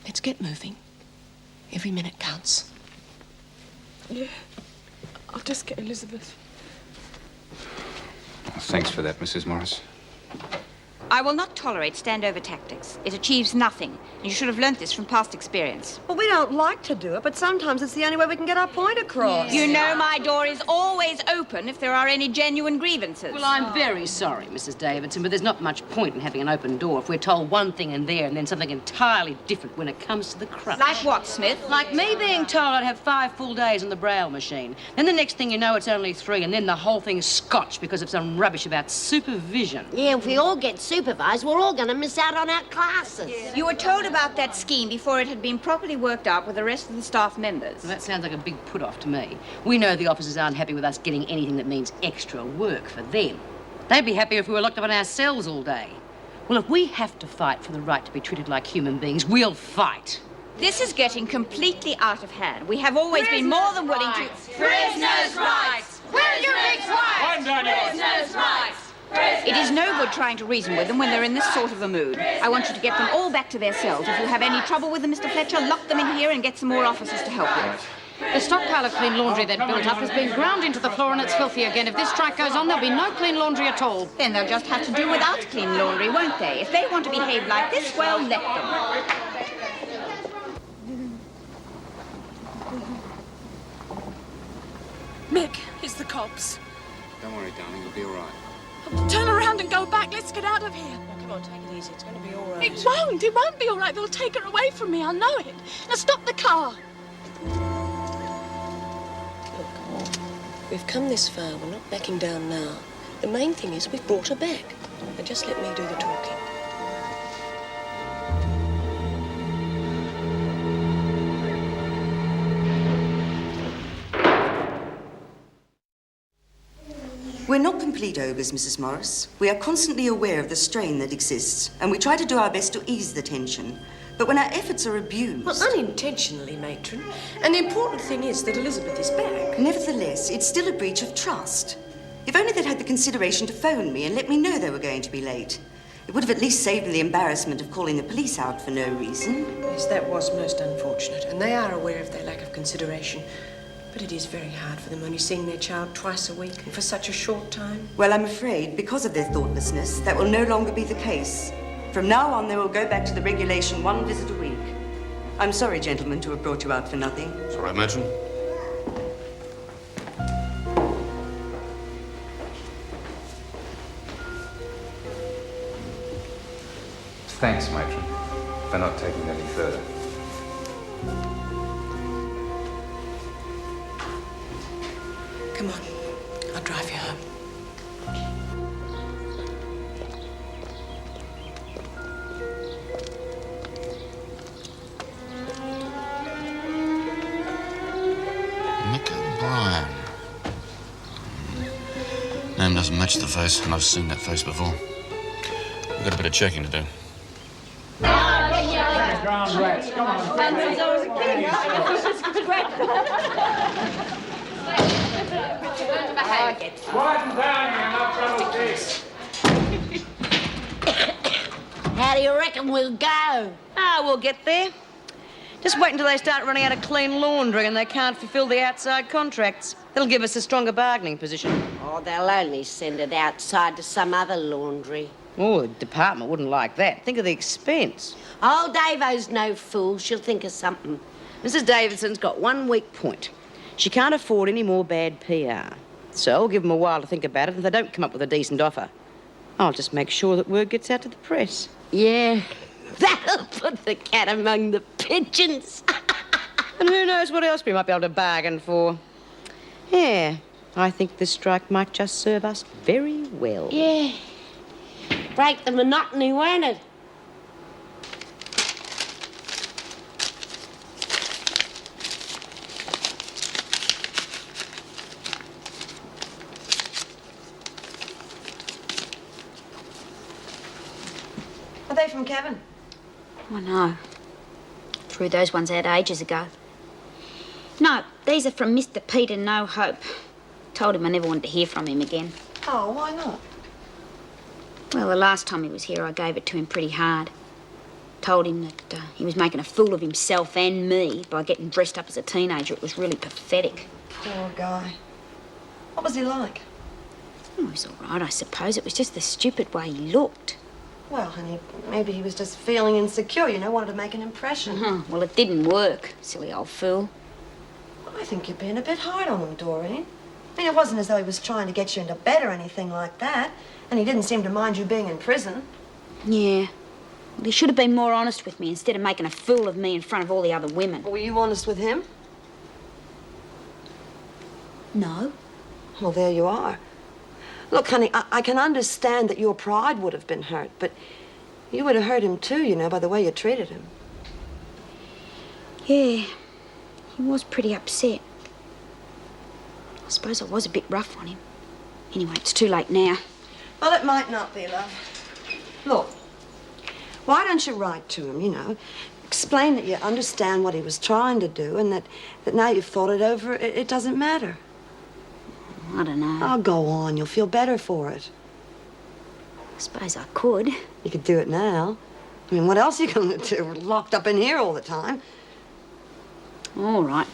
Let's get moving. Every minute counts. Yeah. I'll just get Elizabeth. Thanks for that, Mrs. Morris. I will not tolerate standover tactics. It achieves nothing, and you should have learnt this from past experience. Well, we don't like to do it, but sometimes it's the only way we can get our point across. You know my door is always open if there are any genuine grievances. Well, I'm very sorry, Mrs. Davidson, but there's not much point in having an open door if we're told one thing in there and then something entirely different when it comes to the crux. Like what, Smith? Like me being told I'd have 5 full days on the Braille machine. Then the next thing you know, it's only 3, and then the whole thing's scotched because of some rubbish about supervision. Yeah, if we all get supervised, we're all going to miss out on our classes. Yeah. You were told about that scheme before it had been properly worked out with the rest of the staff members. Well, that sounds like a big put-off to me. We know the officers aren't happy with us getting anything that means extra work for them. They'd be happier if we were locked up in our cells all day. Well, if we have to fight for the right to be treated like human beings, we'll fight. This is getting completely out of hand. We have always been more than willing to... Prisoners' rights! Where's your big rights? Prisoners' rights! It is no good trying to reason with them when they're in this sort of a mood. I want you to get them all back to their cells. If you have any trouble with them, Mr. Fletcher, lock them in here and get some more officers to help you. The stockpile of clean laundry they'd built up has been ground into the floor and it's filthy again. If this strike goes on, there'll be no clean laundry at all. Then they'll just have to do without clean laundry, won't they? If they want to behave like this, well, let them. Mick, it's the cops. Don't worry, darling, you'll be all right. Turn around and go back. Let's get out of here. Now, come on, take it easy. It's going to be all right. It won't. It won't be all right. They'll take her away from me. I know it. Now stop the car. Look, we've come this far. We're not backing down now. The main thing is we've brought her back. Now, just let me do the talking. We're not complete ogres, Mrs. Morris. We are constantly aware of the strain that exists, and we try to do our best to ease the tension. But when our efforts are abused... Well, unintentionally, matron. And the important thing is that Elizabeth is back. Nevertheless, it's still a breach of trust. If only they'd had the consideration to phone me and let me know they were going to be late. It would have at least saved me the embarrassment of calling the police out for no reason. Yes, that was most unfortunate, and they are aware of their lack of consideration. But it is very hard for them only seeing their child twice a week and for such a short time. Well, I'm afraid, because of their thoughtlessness, that will no longer be the case. From now on, they will go back to the regulation 1 visit a week. I'm sorry, gentlemen, to have brought you out for nothing. It's all right, matron. Thanks, matron, for not taking it any further. Come on, I'll drive you home. Mick O'Brien. Name doesn't match the face, and I've seen that face before. We've got a bit of checking to do. Ground rats, come on. Quieten down, you're not trouble this. How do you reckon we'll go? Ah, we'll get there. Just wait until they start running out of clean laundry and they can't fulfill the outside contracts. That'll give us a stronger bargaining position. Oh, they'll only send it outside to some other laundry. Oh, the department wouldn't like that. Think of the expense. Oh, Davo's no fool. She'll think of something. Mrs. Davidson's got one weak point. She can't afford any more bad PR. So I'll give them a while to think about it, and if they don't come up with a decent offer, I'll just make sure that word gets out to the press. Yeah, that'll put the cat among the pigeons. And who knows what else we might be able to bargain for. Yeah, I think this strike might just serve us very well. Yeah. Break the monotony, won't it? Are they from Kevin? Oh, no. Threw those ones out ages ago. No, these are from Mr. Peter No Hope. Told him I never wanted to hear from him again. Oh, why not? Well, the last time he was here, I gave it to him pretty hard. Told him that he was making a fool of himself and me by getting dressed up as a teenager. It was really pathetic. Poor guy. What was he like? Oh, he was all right, I suppose. It was just the stupid way he looked. Well, honey, maybe he was just feeling insecure, you know, wanted to make an impression. Well, it didn't work, silly old fool. I think you're being a bit hard on him, Doreen. I mean, it wasn't as though he was trying to get you into bed or anything like that. And he didn't seem to mind you being in prison. Yeah. Well, he should have been more honest with me instead of making a fool of me in front of all the other women. Were you honest with him? No. Well, there you are. Look, honey, I can understand that your pride would have been hurt, but you would have hurt him too, you know, by the way you treated him. Yeah. He was pretty upset. I suppose I was a bit rough on him. Anyway, it's too late now. Well, it might not be, love. Look, why don't you write to him, you know? Explain that you understand what he was trying to do and that now you've thought it over, it doesn't matter. I don't know. Oh, go on. You'll feel better for it. I suppose I could. You could do it now. I mean, what else are you going to do? We're locked up in here all the time. All right.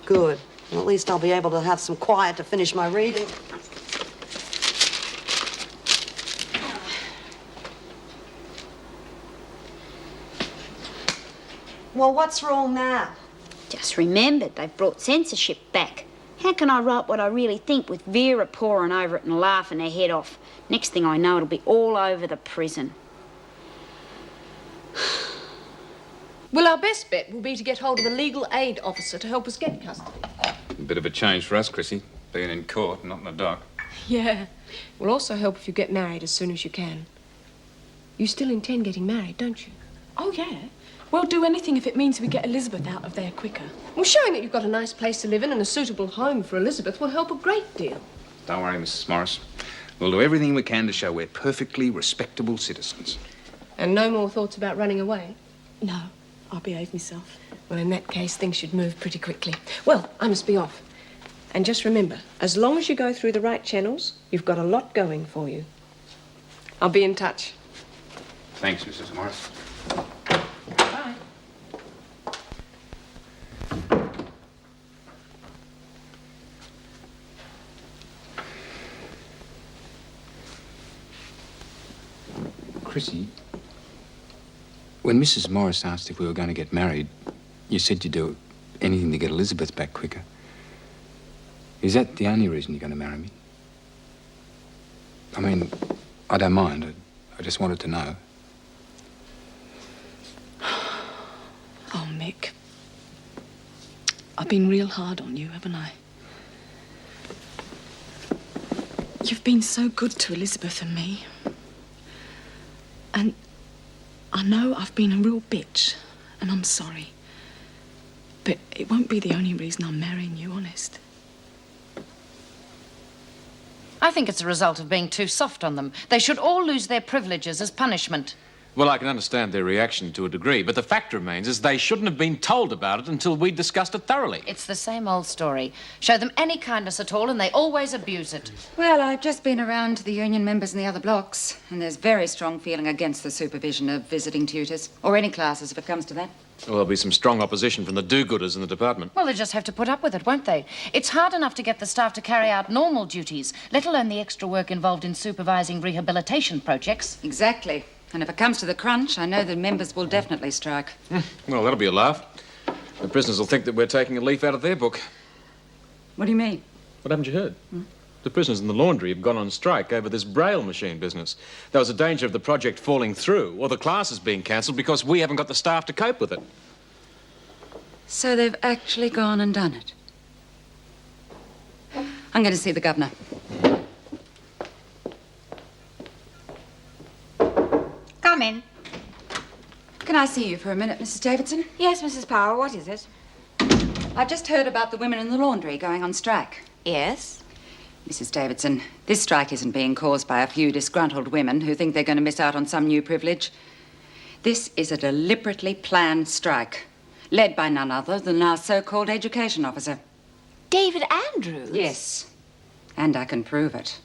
Good. Well, at least I'll be able to have some quiet to finish my reading. Well, what's wrong now? Just remembered they've brought censorship back. How can I write what I really think with Vera poring over it and laughing her head off? Next thing I know, it'll be all over the prison. Well, our best bet will be to get hold of a legal aid officer to help us get custody. A bit of a change for us, Chrissy. Being in court, not in the dock. Yeah. Will also help if you get married as soon as you can. You still intend getting married, don't you? Oh, yeah. We'll do anything if it means we get Elizabeth out of there quicker. Well, showing that you've got a nice place to live in and a suitable home for Elizabeth will help a great deal. Don't worry, Mrs. Morris. We'll do everything we can to show we're perfectly respectable citizens. And no more thoughts about running away? No, I'll behave myself. Well, in that case, things should move pretty quickly. Well, I must be off. And just remember, as long as you go through the right channels, you've got a lot going for you. I'll be in touch. Thanks, Mrs. Morris. Bye. Chrissy, when Mrs. Morris asked if we were going to get married, you said you'd do anything to get Elizabeth back quicker. Is that the only reason you're going to marry me? I mean, I don't mind. I just wanted to know. Oh, Mick. I've been real hard on you, haven't I? You've been so good to Elizabeth and me. And I know I've been a real bitch, and I'm sorry. But it won't be the only reason I'm marrying you, honest. I think it's a result of being too soft on them. They should all lose their privileges as punishment. Well, I can understand their reaction to a degree, but the fact remains is they shouldn't have been told about it until we'd discussed it thoroughly. It's the same old story. Show them any kindness at all and they always abuse it. Well, I've just been around to the union members in the other blocks, and there's very strong feeling against the supervision of visiting tutors, or any classes if it comes to that. Well, there'll be some strong opposition from the do-gooders in the department. Well, they'll just have to put up with it, won't they? It's hard enough to get the staff to carry out normal duties, let alone the extra work involved in supervising rehabilitation projects. Exactly. And if it comes to the crunch, I know the members will definitely strike. Well, that'll be a laugh. The prisoners will think that we're taking a leaf out of their book. What do you mean? What haven't you heard? The prisoners in the laundry have gone on strike over this braille machine business. There was a danger of the project falling through or the classes being cancelled because we haven't got the staff to cope with it. So they've actually gone and done it. I'm going to see the governor. Come in. Can I see you for a minute, Mrs. Davidson? Yes, Mrs. Power, what is it? I've just heard about the women in the laundry going on strike. Yes? Mrs. Davidson, this strike isn't being caused by a few disgruntled women who think they're going to miss out on some new privilege. This is a deliberately planned strike, led by none other than our so-called education officer. David Andrews? Yes, and I can prove it.